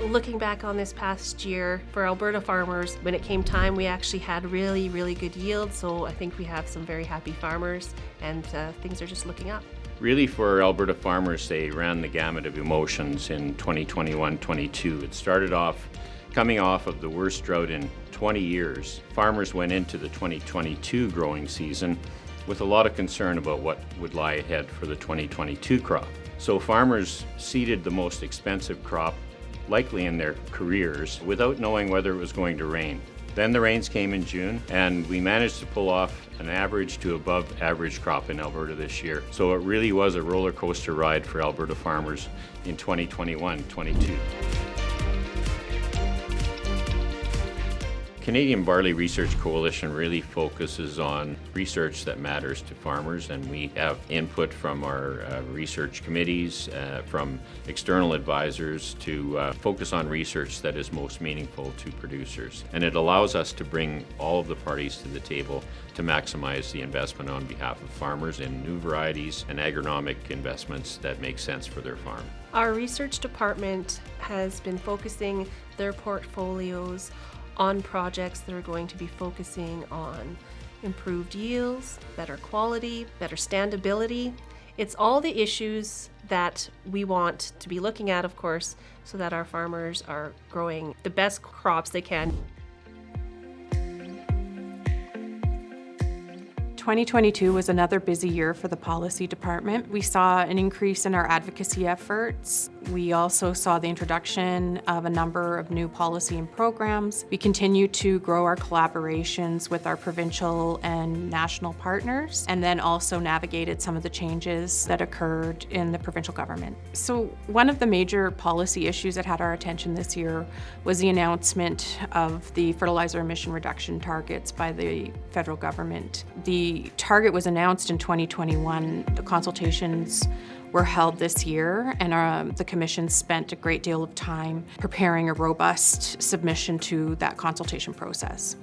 Looking back on this past year for Alberta farmers, when it came time, we actually had really, really good yield. So I think we have some very happy farmers, and things are just looking up. Really, for Alberta farmers, they ran the gamut of emotions in 2021-22. It started off coming off of the worst drought in 20 years. Farmers went into the 2022 growing season with a lot of concern about what would lie ahead for the 2022 crop. So farmers seeded the most expensive crop likely in their careers without knowing whether it was going to rain. Then the rains came in June, and we managed to pull off an average to above average crop in Alberta this year. So it really was a roller coaster ride for Alberta farmers in 2021-22. Canadian Barley Research Coalition really focuses on research that matters to farmers, and we have input from our research committees, from external advisors to focus on research that is most meaningful to producers. And it allows us to bring all of the parties to the table to maximize the investment on behalf of farmers in new varieties and agronomic investments that make sense for their farm. Our research department has been focusing their portfolios on projects that are going to be focusing on improved yields, better quality, better standability. It's all the issues that we want to be looking at, of course, so that our farmers are growing the best crops they can. 2022 was another busy year for the policy department. We saw an increase in our advocacy efforts. We also saw the introduction of a number of new policy and programs. We continue to grow our collaborations with our provincial and national partners, and then also navigated some of the changes that occurred in the provincial government. So one of the major policy issues that had our attention this year was the announcement of the fertilizer emission reduction targets by the federal government. The target was announced in 2021. The consultations were held this year, and the Commission spent a great deal of time preparing a robust submission to that consultation process.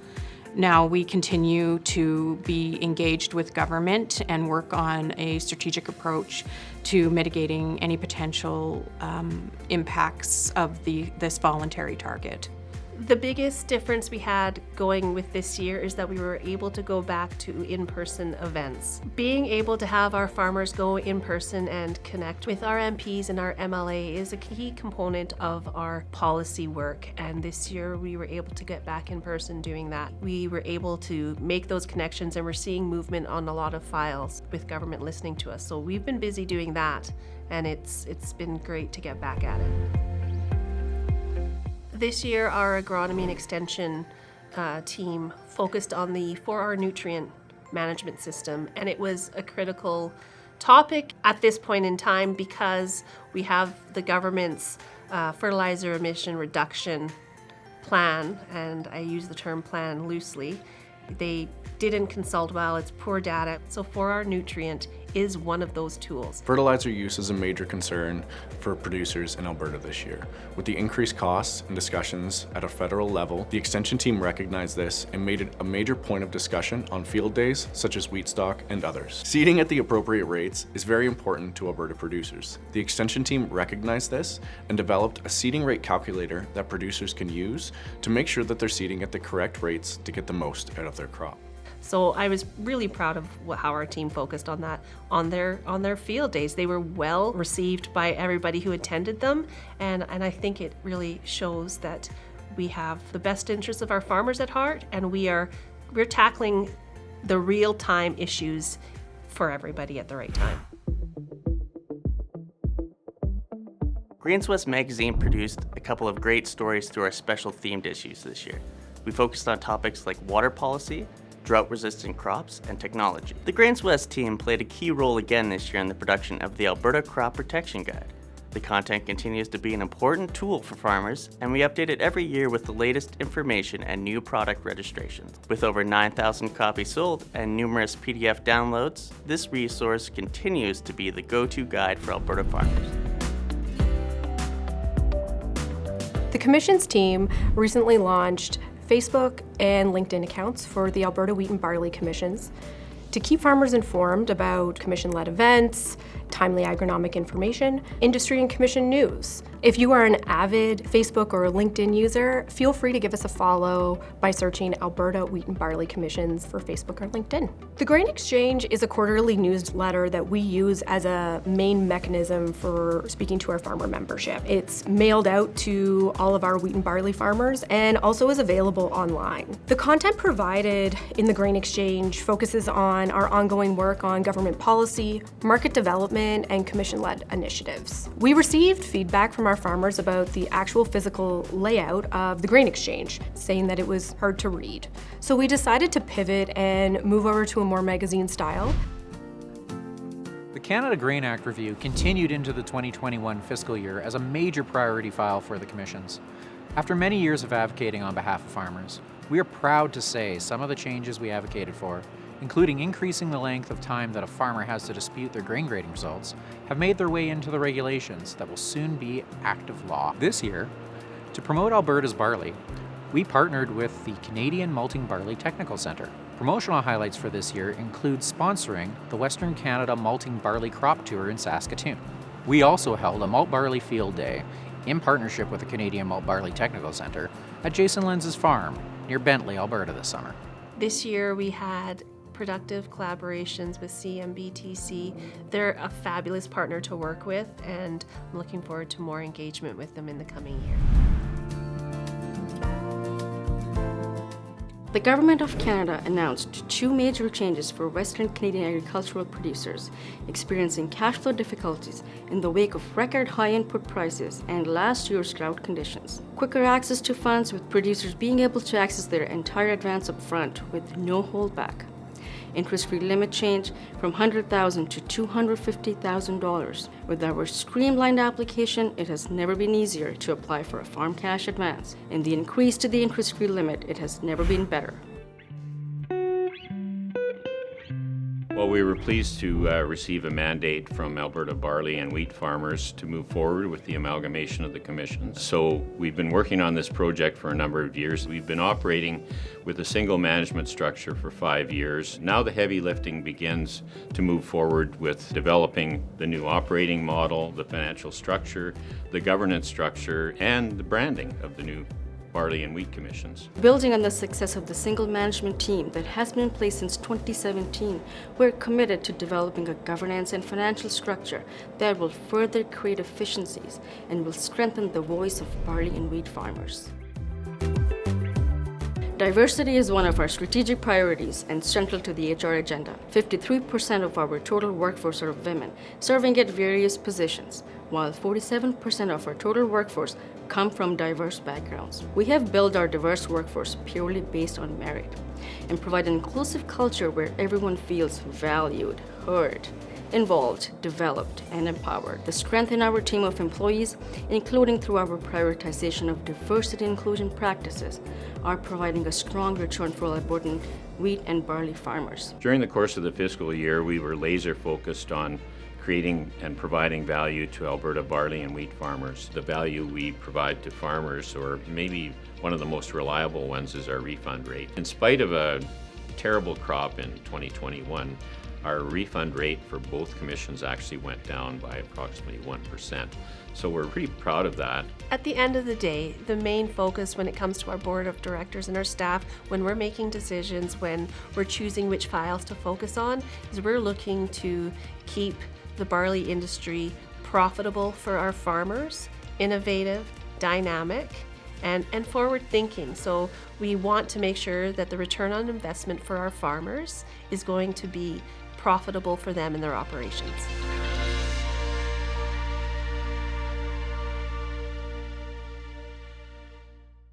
Now we continue to be engaged with government and work on a strategic approach to mitigating any potential impacts of this voluntary target. The biggest difference we had going with this year is that we were able to go back to in-person events. Being able to have our farmers go in person and connect with our MPs and our MLA is a key component of our policy work, and this year we were able to get back in person doing that. We were able to make those connections, and we're seeing movement on a lot of files with government listening to us. So we've been busy doing that, and it's been great to get back at it. This year, our agronomy and extension team focused on the 4R nutrient management system, and it was a critical topic at this point in time because we have the government's fertilizer emission reduction plan, and I use the term plan loosely. They didn't consult well, it's poor data, so 4R nutrient is one of those tools. Fertilizer use is a major concern for producers in Alberta this year. With the increased costs and discussions at a federal level, the extension team recognized this and made it a major point of discussion on field days such as wheat stock and others. Seeding at the appropriate rates is very important to Alberta producers. The extension team recognized this and developed a seeding rate calculator that producers can use to make sure that they're seeding at the correct rates to get the most out of their crop. So I was really proud of how our team focused on that on their field days. They were well received by everybody who attended them, and I think it really shows that we have the best interests of our farmers at heart, and we're tackling the real-time issues for everybody at the right time. Grains West magazine produced a couple of great stories through our special themed issues this year. We focused on topics like water policy, drought-resistant crops, and technology. The Grains West team played a key role again this year in the production of the Alberta Crop Protection Guide. The content continues to be an important tool for farmers, and we update it every year with the latest information and new product registrations. With over 9,000 copies sold and numerous PDF downloads, this resource continues to be the go-to guide for Alberta farmers. The Commission's team recently launched Facebook and LinkedIn accounts for the Alberta Wheat and Barley Commissions to keep farmers informed about Commission-led events, timely agronomic information, industry and commission news. If you are an avid Facebook or LinkedIn user, feel free to give us a follow by searching Alberta Wheat and Barley Commissions for Facebook or LinkedIn. The Grain Exchange is a quarterly newsletter that we use as a main mechanism for speaking to our farmer membership. It's mailed out to all of our wheat and barley farmers and also is available online. The content provided in the Grain Exchange focuses on our ongoing work on government policy, market development, and commission-led initiatives. We received feedback from our farmers about the actual physical layout of the Grain Exchange, saying that it was hard to read. So we decided to pivot and move over to a more magazine style. The Canada Grain Act review continued into the 2021 fiscal year as a major priority file for the commissions. After many years of advocating on behalf of farmers, we are proud to say some of the changes we advocated for, including increasing the length of time that a farmer has to dispute their grain grading results, have made their way into the regulations that will soon be active law. This year, to promote Alberta's barley, we partnered with the Canadian Malting Barley Technical Centre. Promotional highlights for this year include sponsoring the Western Canada Malting Barley Crop Tour in Saskatoon. We also held a Malt Barley Field Day in partnership with the Canadian Malt Barley Technical Centre at Jason Lenz's farm near Bentley, Alberta this summer. This year we had productive collaborations with CMBTC. They're a fabulous partner to work with, and I'm looking forward to more engagement with them in the coming year. The Government of Canada announced 2 major changes for Western Canadian agricultural producers experiencing cash flow difficulties in the wake of record high input prices and last year's drought conditions. Quicker access to funds, with producers being able to access their entire advance up front with no holdback. Interest-free limit change from $100,000 to $250,000. With our streamlined application, it has never been easier to apply for a farm cash advance, and the increase to the interest-free limit, it has never been better. Well, we were pleased to receive a mandate from Alberta barley and wheat farmers to move forward with the amalgamation of the commissions. So we've been working on this project for a number of years. We've been operating with a single management structure for 5 years. Now the heavy lifting begins to move forward with developing the new operating model, the financial structure, the governance structure, and the branding of the new barley and wheat commissions. Building on the success of the single management team that has been in place since 2017, we're committed to developing a governance and financial structure that will further create efficiencies and will strengthen the voice of barley and wheat farmers. Diversity is one of our strategic priorities and central to the HR agenda. 53% of our total workforce are women, serving at various positions, while 47% of our total workforce come from diverse backgrounds. We have built our diverse workforce purely based on merit and provide an inclusive culture where everyone feels valued, heard, involved, developed, and empowered. The strength in our team of employees, including through our prioritization of diversity and inclusion practices, are providing a strong return for Albertan wheat and barley farmers. During the course of the fiscal year, we were laser focused on creating and providing value to Alberta barley and wheat farmers. The value we provide to farmers, or maybe one of the most reliable ones, is our refund rate. In spite of a terrible crop in 2021, our refund rate for both commissions actually went down by approximately 1%. So we're pretty proud of that. At the end of the day, the main focus when it comes to our board of directors and our staff, when we're making decisions, when we're choosing which files to focus on, is we're looking to keep the barley industry profitable for our farmers, innovative, dynamic, and forward thinking. So we want to make sure that the return on investment for our farmers is going to be profitable for them in their operations.